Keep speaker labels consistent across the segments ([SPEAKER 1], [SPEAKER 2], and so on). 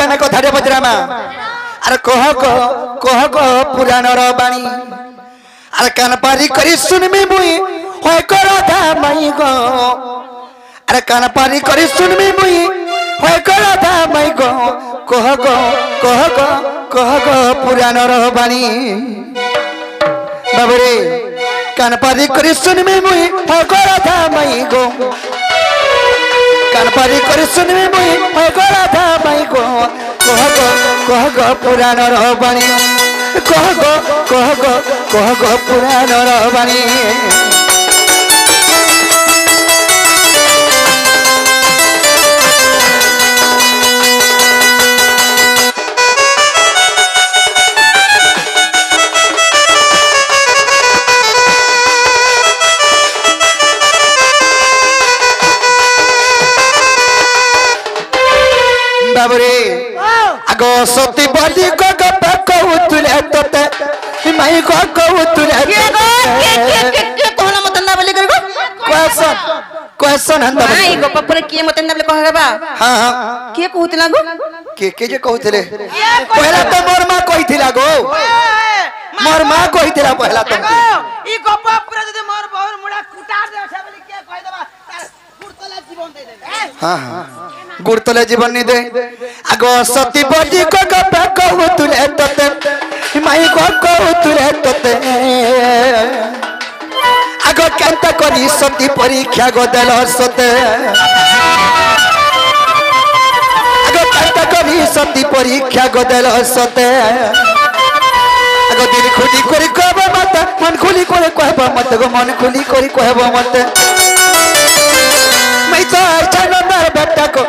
[SPEAKER 1] के आमे कथा रे बजरामा अरे कह पुराण रो बाणी अरे कान पारी करी सुनमी मुई होय करधा मई गो अरे कान पारी करी सुनमी मुई होय करधा मई गो कह पुराण रो बाणी बाबरे कान पारी करी सुनमी मुई होय करधा मई गो कान पारी करी सुनमी मुई होय करधा मई गो कह पुराण रो बाणी कह पुराण रो बाणी बाबरे आगो सती बदी को गप कहउतले तते माई को कहउतले
[SPEAKER 2] के कहला मतन बोली करगो
[SPEAKER 1] क्वेश्चन हंदा
[SPEAKER 2] माई गप पर के मतन बोली कहबा
[SPEAKER 1] हां
[SPEAKER 2] के कहउतला गो
[SPEAKER 1] के जे कहउतले पहला तो मोर मां कहिथिला गो मोर मां कहिथिला पहला तो
[SPEAKER 3] ई गप पर जदि मोर बहुर मुडा कुटार दे छै बोली के कहि देबा गुड़तले जीवन दे दे
[SPEAKER 1] हां गुड़तले जीवन नि दे आगो सती बदी को गप कहउतले तते माई को कहउतले तते आगो केंता करी सती परीक्षा गो देल सते आगो केंता करी सती परीक्षा गो देल सते आगो दिल खुली करी कहबो मत मन खुली करे कहबो मत गो मन खुली करी कहबो मत मैं तो जनमर बेटा को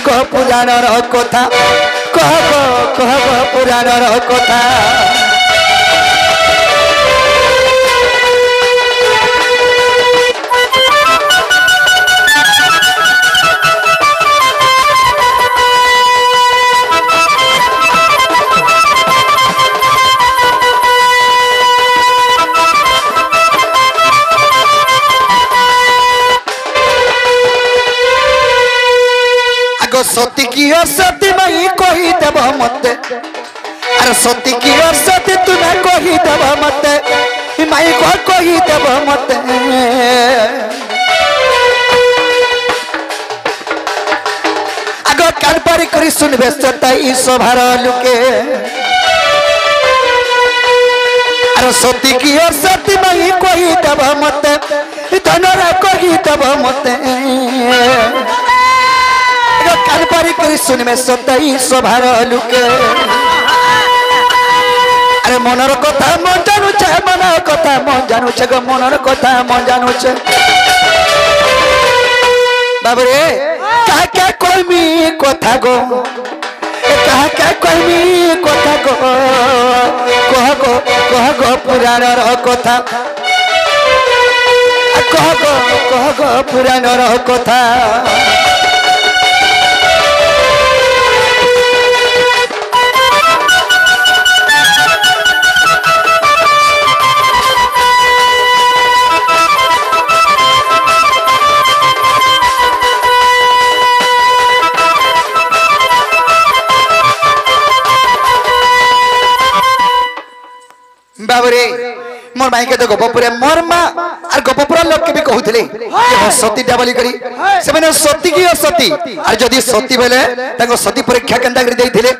[SPEAKER 1] कह पुराण रो कथा कह पुराण रो कथा सती की सती मई कही देव मत अरे सती की सती तुम्हें कही देव मत मई को कही देव मत आगो कान पारी करी सुनबे सताई सभार लुके अरे सती की सती मई कही देव मत धनरा कही देव मत कान पारी करी सुनमे सताई सभार लुके अरे मनर कथा मन जानुछे मनर कथा मन जानुछे गो मनर कथा मन जानुछे बाबरे कहा क्या कहमी कथा गो कहा क्या कहमी कथा गो कह गो पुराण रो कथा कह गो पुराण रो कथा बाबरे मोर माई के तो गपपुरे मोर मां और गपपुरा लोग के भी कहउथले जे सती डाबली करी से माने सती की सती और जदी सती बेले ताको सती परीक्षा केंदा करी देथिले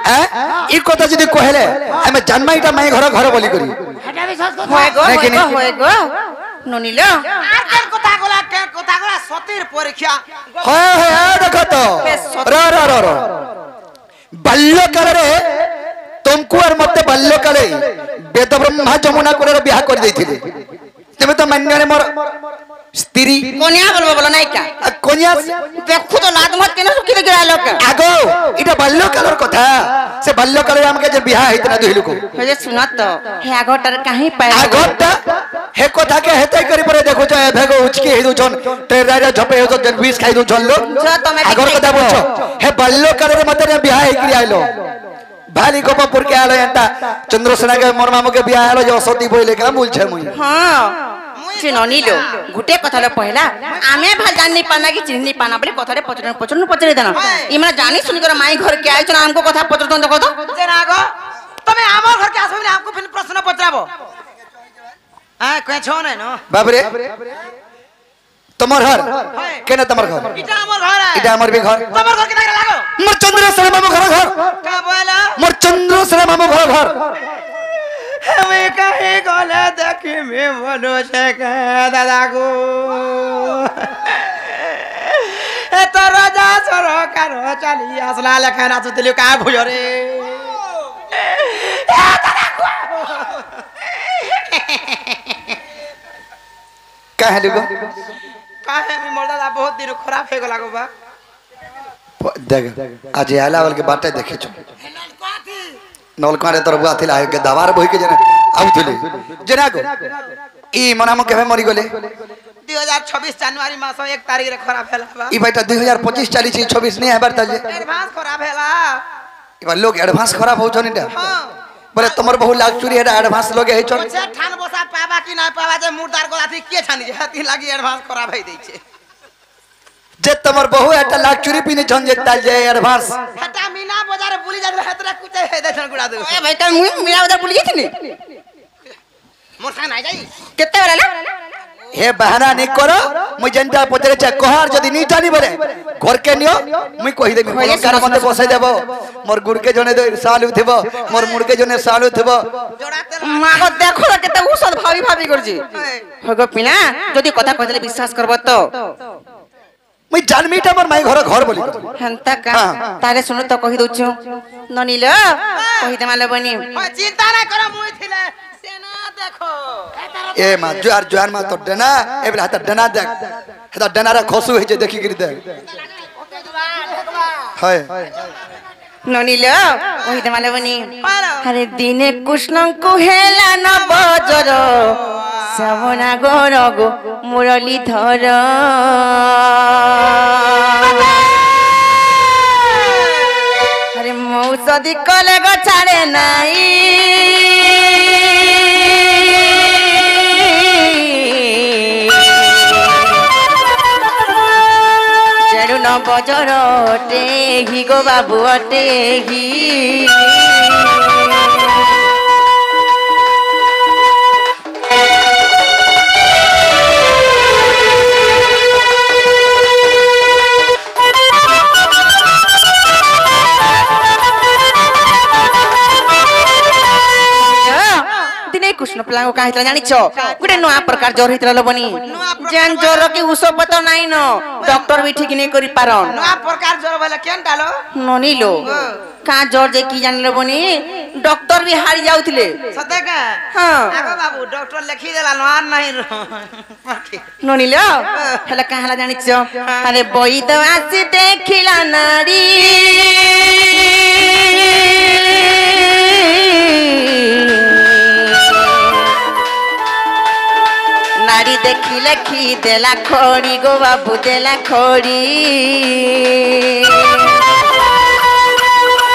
[SPEAKER 1] हैं ई कथा जदी कहले हमें जन्माईटा माई घर घर बोली करी
[SPEAKER 3] हेटा भी सस
[SPEAKER 2] होय गो ननिलो
[SPEAKER 3] आकर कथा गोला सतीर परीक्षा
[SPEAKER 1] हां देखो तो रो बाल्य काल रे तुमको और मत बाल्य काले वेद ब्रह्मा जमुना को बिहा कर देथिले तेमे तो मान्य रे मोर स्त्री
[SPEAKER 2] कोनिया बोलबो बोलो नाही का
[SPEAKER 1] कोनिया
[SPEAKER 2] देखु तो लाद मत केना सुखी गिरा लोक
[SPEAKER 1] आगो इटा बाल्य कालर कथा से बाल्य काल रे हमके जे बिहा हितना दुहिलु को
[SPEAKER 2] हे सुन तो हे आगोटर काहे पाए
[SPEAKER 1] आगोटा हे कथा के हेतै करी परे देखो छ भेगो उचकी हेदु जन तेरा झपे हो जन 20 खाइ दु जन लो आगोर कथा बोलछो हे बाल्य काल रे मते बिहा हे करी आइलो भाली गोपापुर के आलो एंता चंद्रसेना के मोर मामू के बियाह आलो जो सती बोले का मूल छे मुई
[SPEAKER 3] हां मुई
[SPEAKER 2] से ननिलो गुटे कथा लो पहला आमे भा जान नहीं पाना कि चिन्ह नहीं पाना बोले कथा रे पचरे देना इमना जानी सुनी कर माई घर के आइछ ना हमको कथा पचर दन देखो तो
[SPEAKER 3] जेनागो तमे हमर घर के आसो ने हमको फिर प्रश्न पचराबो हां कहे छो नै न
[SPEAKER 1] बाप रे तमर घर केना तमर घर
[SPEAKER 3] इटा हमर घर है
[SPEAKER 1] इटा हमर भी घर
[SPEAKER 3] तमर घर के ना लागो
[SPEAKER 1] मोर चंद्र सर मामू घर घर
[SPEAKER 3] का बोला
[SPEAKER 1] मोर चंद्र सर मामू घर घर
[SPEAKER 3] हमें कहे गले देखी में मनो से कहे दादा को ए तो राजा सरो करो चली असला लेखा ना सुतली का भुयो रे दादा को
[SPEAKER 1] काहे लगो
[SPEAKER 3] काहे में मोर दादा बहुत दिन खराब हो गला गो बा
[SPEAKER 1] देख आज आला वाल के बाटे देखे छ नलकारे तोर बुआ थिला के दवार बहि के जना आउथले जना को ई मना म केबे मरि गले
[SPEAKER 3] 2026 जनवरी मास 1 तारीख रे खराब भेला बा
[SPEAKER 1] ई बेटा 2025 चाली 26 नहीं हेबार ताजे
[SPEAKER 3] एडवांस खराब भेला
[SPEAKER 1] ई बा लोग एडवांस खराब हो छन इटा बोले तमर बहु लाख चोरी हेडा एडवांस लोगे हे छन
[SPEAKER 3] से ठान बसा पाबा कि ना पाबा जे मुर्दार को आथी के छानी जे हती लागी एडवांस खराब है दै छे
[SPEAKER 1] जे तमर बहु एटा लाख चोरी पिने छन जे ताल जे एडवांस
[SPEAKER 3] हटा मीना बाजार बुली जा हतरा कुछ है दे छन गुडा दे
[SPEAKER 2] ए भाई का मुई मेरा उधर पुलिस थी
[SPEAKER 3] मोर संग ना जाई
[SPEAKER 2] कितने वाला ना
[SPEAKER 1] हे बहाना नहीं करो मुई जनता पचरे छ कोहार जदी नी जानी बरे घर के नियो मुई कहि देबी कार मते बसाई देबो मोर गुड़ के जने दे सालु थिबो मोर मुड़ के जने सालु थिबो
[SPEAKER 3] जोड़ा तेल
[SPEAKER 2] मां को देखो ना केते औषध भाभी भाभी करजी होगो पिना जदी कथा कहले विश्वास करबो तो
[SPEAKER 1] मुई जानमीटा मोर माई घर घर बोली
[SPEAKER 2] हंता का तारे सुनो तो कहि दोछु ननिलो कहि दे माले बनी
[SPEAKER 3] चिंता ना करो मुई थिले सेना देखो
[SPEAKER 1] ए मा जुआर मा तो डना ए बेला त डना देख हेता डना रा खसु हे जे देखि गिर दे हाय
[SPEAKER 2] ननिलो कहि दे माले बनी अरे दिने कृष्ण को हेला न बजर श्रवणा गोर गो मुरली धर अरे मौसदी कले गो छाड़े नाई चेड़ू न बजर टेही गो बाबू टेही कृष्ण पिला का हितला जानि छ गुटे नया प्रकार ज्वर हितला लबनी जेन ज्वर के उस पतो नाही न डॉक्टर भी ठीक नहीं करी पारन
[SPEAKER 3] नया प्रकार जोर बोले केन डालो
[SPEAKER 2] ननी लो का ज्वर जे की जानि लबनी डॉक्टर भी हारी जाउथिले
[SPEAKER 3] सते का
[SPEAKER 2] हां
[SPEAKER 3] आगो बाबू डॉक्टर लिखि देला नया नहीं
[SPEAKER 2] ननी लो हला का हला जानि छ अरे बई तो आसी देखिला नारी नारी देखी लखी देला खोड़ी गो बाबू देला खोड़ी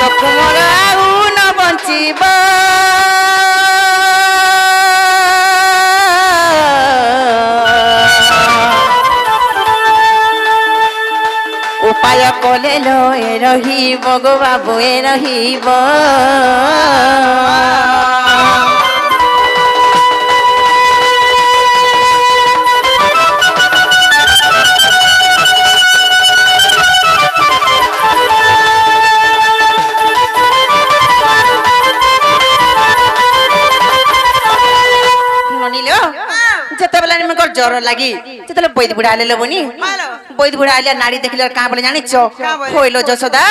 [SPEAKER 2] तो कुमर आउ न बंचिब उपाय कले लो ए रहिब गो बाबू ए रहिब जते बेला निमकर ज्वर लागि जते बैद बुढ़ा ले लबनी बैद बुढ़ा ले नाड़ी देखले का बोले जानि छ होइलो जसोदा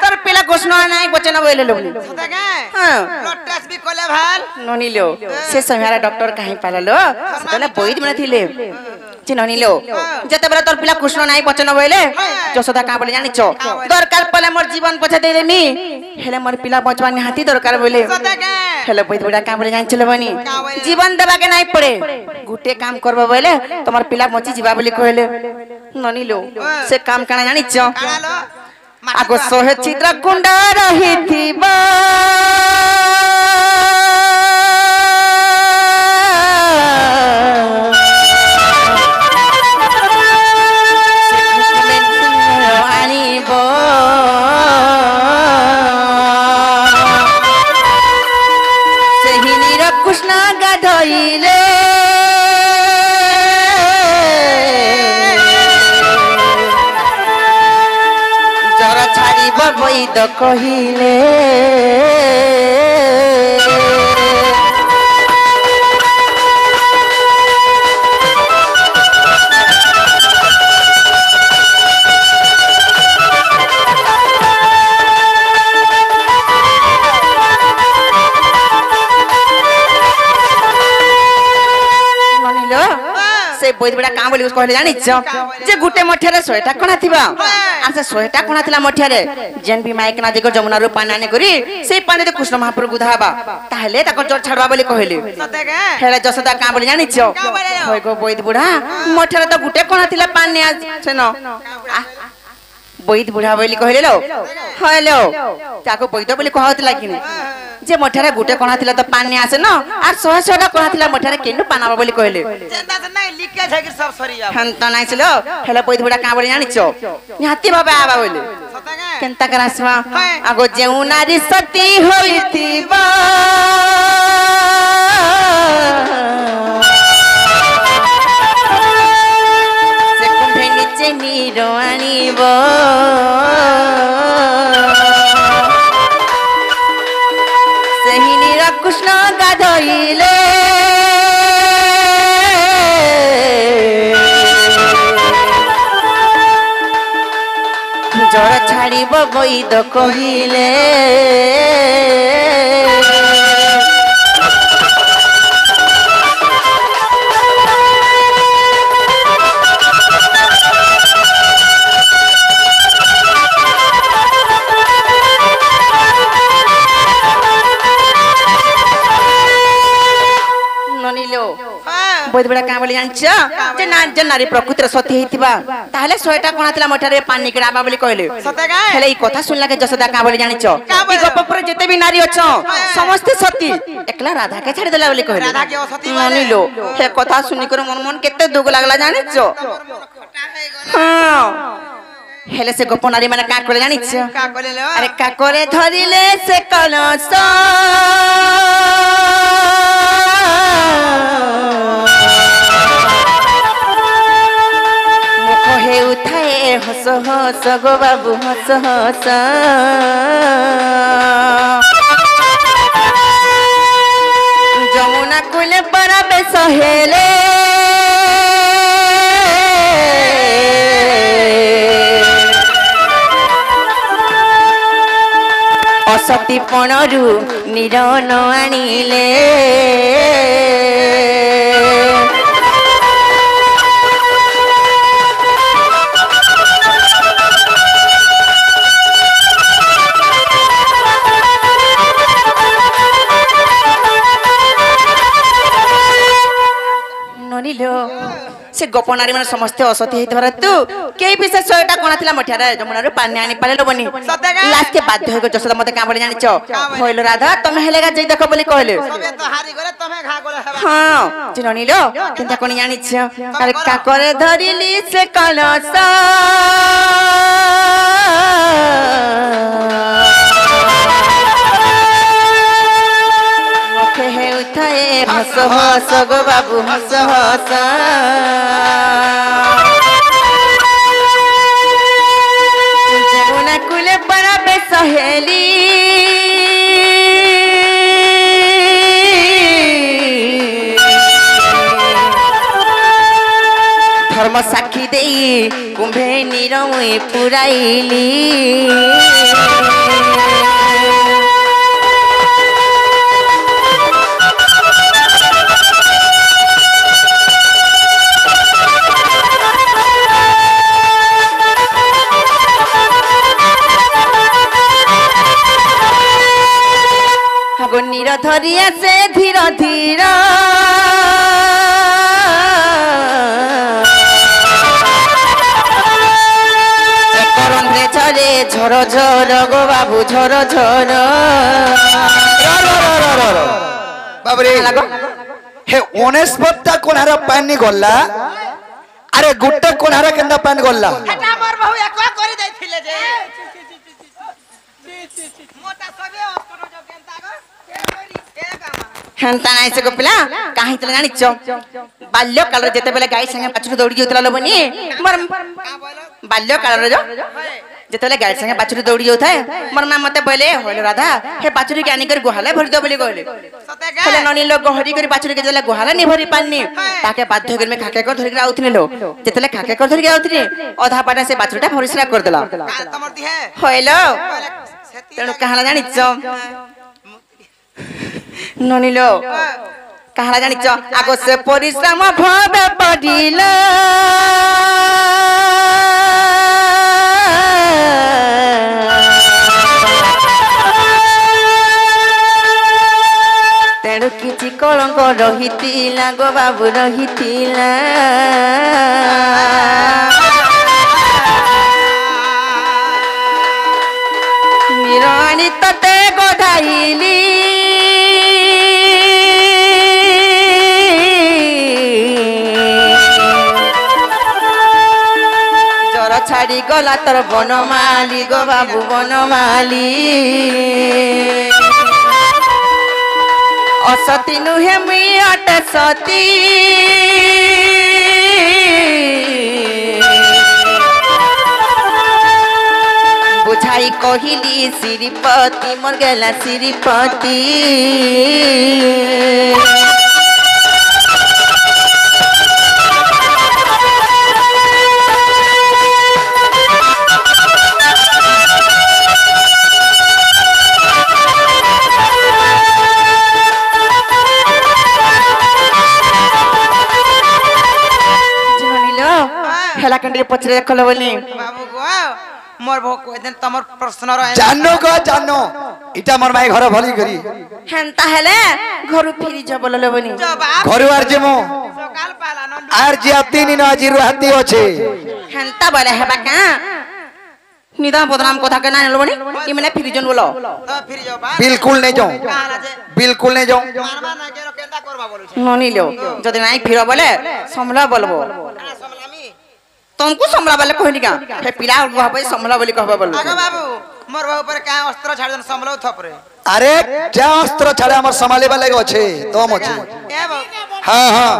[SPEAKER 2] तोर पेला घोषणा नाही बचन बोले लबनी
[SPEAKER 3] सते का
[SPEAKER 2] हां
[SPEAKER 3] ब्लड टेस्ट भी कोले भाल
[SPEAKER 2] ननिलो से समयारा डॉक्टर काहे पाललो सेतले बैद बने थिले चिननिलो जते बेला तोर पेला घोषणा नाही बचन बोले जसोदा का बोले जानि छ दरकार पले मोर जीवन पछे दे देमी हेले मोर पिला बचवानी हाथी दरकार बोले
[SPEAKER 3] सते का
[SPEAKER 2] हेले बैद बुढ़ा का बोले जानि चले बनी जीवन देबा के नाही पड़े गुटे काम करबो बोले तमर पिला बची जीवा बोली कहले ननिलो से काम काना जानि छ
[SPEAKER 3] कालो
[SPEAKER 2] आगो सोहे चित्र कुंड रहिथिबा ଗାଧୋଇଲେ ଜର ଛାଡ଼ିବ ବୈଦ କହିଲେ বৈদ বড়া কাম বলি কইলে জানিছ যে গুটে মঠিয়ারে 100টা কোনা থিবা আর সে 100টা কোনা থিলা মঠিয়ারে যেন ভি মাইক না দিগো যমুনা রূপ পানি আনি করি সেই পানিতে কৃষ্ণ মহাপ্রভু গুধাবা তাহলে তাকে জল ছাড়বা বলি কইলে সতেকে হেলে যশোদা কাম বলি জানিছ হই গো বৈদ বুড়া মঠিয়ারে তো গুটে কোনা থিলা পানি আছে ন বৈদ বুড়া বলি কইলে লো হইলো তাকে বৈদ বলি কহতলা কিনি যে মঠারে গুটে কোনা থিলা তো পানি আসে ন আর 100টা কোনা থিলা মঠারে কেনু পানাবা বলি কইলে
[SPEAKER 3] চিন্তা নাই লিকে যাই সব সরি যাব
[SPEAKER 2] হন্ত নাই ছিল হেলে বৈদ বুড়া কা বলি জানিছ নিহাতি ভাবে আবা বলি
[SPEAKER 3] সতেকে
[SPEAKER 2] কেনতা কৰাসমা আগো যেউ নারী সতী হইতিবা সে কুম্ভে নিচে নির আনিব সেই নির কৃষ্ণ গাধইলে জড় ছাড়িব বৈদ কহিলে ননিলো বৈদ বড়া কাম বলি জানিছ যে না যে নারী প্রকৃতির সতী হইতিবা তাহলে 100টা কোনা থিলা মঠারে পানি কিড়াবা বলি কইলে
[SPEAKER 3] সতেকে
[SPEAKER 2] হেলে এই কথা শুনলা কে যশোদা কা বলি জানিছ এই গোপপুরে যেতে বি নারী অছ সমস্ত সতী একলা রাধা কে ছাড়ি দেলা বলি কইলে
[SPEAKER 3] রাধা কে অসতী
[SPEAKER 2] ননিলো হে কথা শুনি করে মন মন কেতে দুঃখ লাগলা জানিছ হ্যাঁ হেলে সে গোপ নারী মানে কা করে জানিছ
[SPEAKER 3] কা কইলে লো
[SPEAKER 2] আরে কা করে ধরিলে সে কলস মুখ হে উঠায়ে হস হস গো বাবু হস হস যমুনা কুলে পরাবে সহেলে অসতী পণরু নিরন আনিলে ননিলো সে গোপনারী মানে সমস্ত অসতী হইতবার তু কেই পিছে 100টা কোনা থিলা মঠিয়ারে যমুনারু পানি আনি পালে লবনি লাস্টে বাধ্য হই গো যশোদা মতে কা বলি জানিছ হইলো রাধা তুমি হেলেগা যাই দেখো বলি কইলে
[SPEAKER 3] সবে তো হারি করে তুমি ঘা করে হেবা
[SPEAKER 2] হ্যাঁ চিননিলো চিন্তা কোনি জানিছ আরে কা করে ধরিলি সে কলস মুখে হে উঠায়ে হস হস গো বাবু হস হস যমুনা কুলে পরাবে সহেলি ধর্ম সাক্ষী দেই কুম্ভে নিরমুই পুরাইলি নির ধরি আসে ধীর ধীর করন্দ্রে ঝরে ঝর ঝর গো বাবু ঝর ঝর
[SPEAKER 1] বাবরে হে 19টা কোনার পানি গল্লা আরে গুটে কোনার কেন্দা পানি গল্লা
[SPEAKER 3] এটা আমার বহু একলা করে দেইছিলে যে মোটা সবে অস্ত্র যোগেন তাগো
[SPEAKER 2] হেনতা নাই সে গোপিলা কাহি তলে জানিছ বাল্য কালরে যেতে বেলে গাই সঙ্গে বাছুরি দৌড়ি যাউতলা লবনি মোর বাল্য কালরে যেতলে গাই সঙ্গে বাছুরি দৌড়ি যাউথায় মোর মা মতে বলে হইল রাধা হে বাছুরি কে আনি করে গুহালে ভরি দো বলি কইলে হেলে ননি লোক গহরি করে বাছুরি কে যেলে গুহালে নি ভরি পাননি তাকে বাধ্য করে মে খাকে কর ধরি করে আউথনি লো যেতলে খাকে কর ধরি আউথনি অধা পাটা সে বাছুরিটা পরিষ্কার করে দেলা
[SPEAKER 3] তোমার দিহে
[SPEAKER 2] হইল তেণু কাহালা জানিছ ননিল কাহালা জানিছ আগ সে পরিশ্রম ভাবে পড়িল তেণু কিছু কলঙ্ক রহিতিলা গো বাবু রহিতিলা নিরানি ততে গোধাইলি জর ছাড়ি গলা তোর বনমালি গো বাবু বনমালি অসতী নুহে মুই অটে সতী বুঝাই কহিলি শ্রীপতি মোর গেলা শ্রীপতি হেলা কেন্দ্রে পছরে দেখল বলি
[SPEAKER 3] বাবু গো মোর ভোক কইদেন তোমার প্রশ্ন রহে
[SPEAKER 1] জানো গো জানো এটা মোর মাই ঘর ভলি করি
[SPEAKER 2] হেনতা হেলে ঘরু ফিরি যাব লবনি
[SPEAKER 3] জবাব
[SPEAKER 1] ঘরু আর যেমো
[SPEAKER 3] সকাল পালা নন্দ
[SPEAKER 1] আর যে তিন আজি রাতি আছে
[SPEAKER 2] হেনতা বলে হেবা কা নিদা বদনাম কথা কে না লবনি ইমনে ফিরি জন বলো
[SPEAKER 3] তো ফির যাও বা
[SPEAKER 1] बिल्कुल नहीं जाऊं
[SPEAKER 3] কালা যে
[SPEAKER 1] बिल्कुल नहीं जाऊं
[SPEAKER 3] মারবা না কেন কেনটা করবা বলুছ
[SPEAKER 2] ননিল যদি নাই ফির বলে সমলা বলবো
[SPEAKER 3] আ সমলামি
[SPEAKER 2] तुमको समला वाले कहनी का हे पिला गुहा पे समला बोली कहबा बोल
[SPEAKER 3] आगे बाबू मोर बाबू पर का अस्त्र छाड़ दन समलो थपरे
[SPEAKER 1] अरे क्या अस्त्र छाड़े আমার সমালে वाले আছে তো আছে
[SPEAKER 3] ए बाबू
[SPEAKER 1] हाँ हाँ